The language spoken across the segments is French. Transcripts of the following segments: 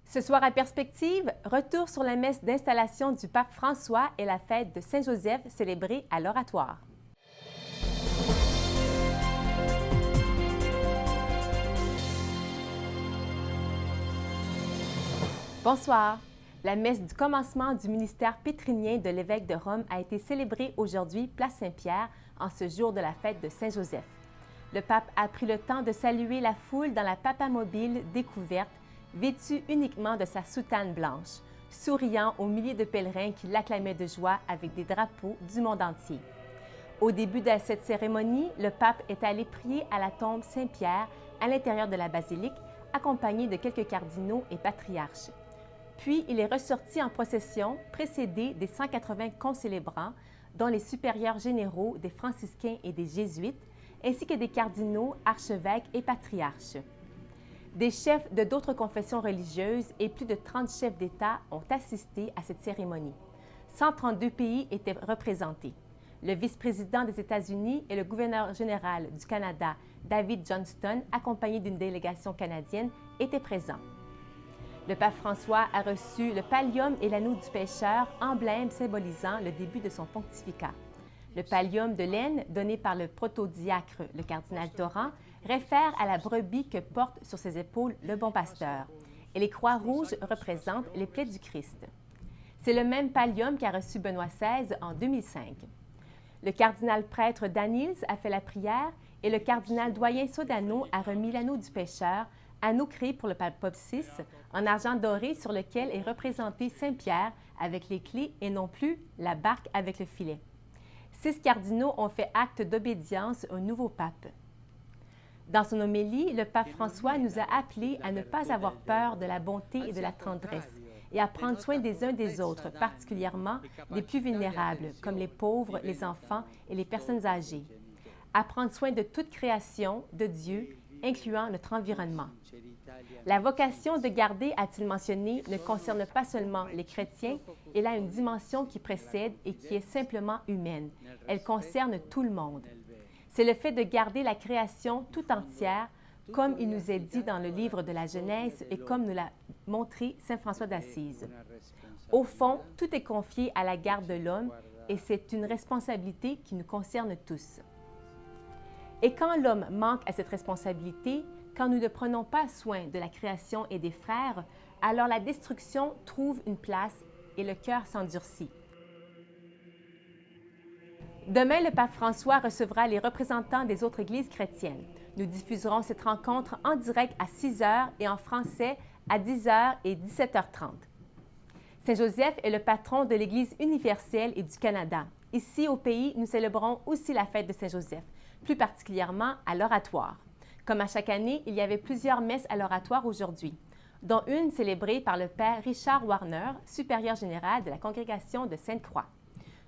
Ce soir à Perspective, retour sur la messe d'installation du pape François et la fête de Saint-Joseph célébrée à l'Oratoire. Bonsoir. La messe du commencement du ministère pétrinien de l'évêque de Rome a été célébrée aujourd'hui, place Saint-Pierre, en ce jour de la fête de Saint-Joseph. Le pape a pris le temps de saluer la foule dans la papamobile découverte, vêtue uniquement de sa soutane blanche, souriant aux milliers de pèlerins qui l'acclamaient de joie avec des drapeaux du monde entier. Au début de cette cérémonie, le pape est allé prier à la tombe Saint-Pierre à l'intérieur de la basilique, accompagné de quelques cardinaux et patriarches. Puis, il est ressorti en procession, précédé des 180 concélébrants, dont les supérieurs généraux des franciscains et des jésuites, ainsi que des cardinaux, archevêques et patriarches. Des chefs de d'autres confessions religieuses et plus de 30 chefs d'État ont assisté à cette cérémonie. 132 pays étaient représentés. Le vice-président des États-Unis et le gouverneur général du Canada, David Johnston, accompagné d'une délégation canadienne, étaient présents. Le pape François a reçu le pallium et l'anneau du pécheur, emblème symbolisant le début de son pontificat. Le pallium de laine, donné par le protodiacre, le cardinal Torrent, réfère à la brebis que porte sur ses épaules le bon pasteur, et les croix rouges représentent les plaies du Christ. C'est le même pallium qu'a reçu Benoît XVI en 2005. Le cardinal prêtre Danils a fait la prière et le cardinal doyen Sodano a remis l'anneau du pécheur, anneau créé pour le pape VI, en argent doré sur lequel est représenté Saint-Pierre avec les clés et non plus la barque avec le filet. 6 cardinaux ont fait acte d'obédience au nouveau pape. Dans son homélie, le pape François nous a appelés à ne pas avoir peur de la bonté et de la tendresse et à prendre soin des uns des autres, particulièrement des plus vulnérables, comme les pauvres, les enfants et les personnes âgées. À prendre soin de toute création de Dieu, incluant notre environnement. La vocation de garder, a-t-il mentionné, ne concerne pas seulement les chrétiens, elle a une dimension qui précède et qui est simplement humaine. Elle concerne tout le monde. C'est le fait de garder la création tout entière, comme il nous est dit dans le livre de la Genèse et comme nous l'a montré saint François d'Assise. Au fond, tout est confié à la garde de l'homme et c'est une responsabilité qui nous concerne tous. Et quand l'homme manque à cette responsabilité, quand nous ne prenons pas soin de la création et des frères, alors la destruction trouve une place et le cœur s'endurcit. Demain, le pape François recevra les représentants des autres églises chrétiennes. Nous diffuserons cette rencontre en direct à 6 h et en français à 10 h et 17h30. Saint-Joseph est le patron de l'Église universelle et du Canada. Ici, au pays, nous célébrons aussi la fête de Saint-Joseph, plus particulièrement à l'Oratoire. Comme à chaque année, il y avait plusieurs messes à l'Oratoire aujourd'hui, dont une célébrée par le père Richard Warner, supérieur général de la congrégation de Sainte-Croix.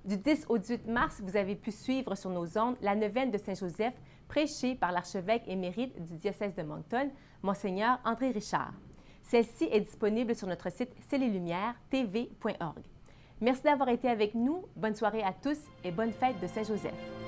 Du 10 au 18 mars, vous avez pu suivre sur nos ondes la neuvaine de Saint-Joseph, prêchée par l'archevêque émérite du diocèse de Moncton, Monseigneur André Richard. Celle-ci est disponible sur notre site celleslumières.tv.org. Merci d'avoir été avec nous. Bonne soirée à tous et bonne fête de Saint-Joseph.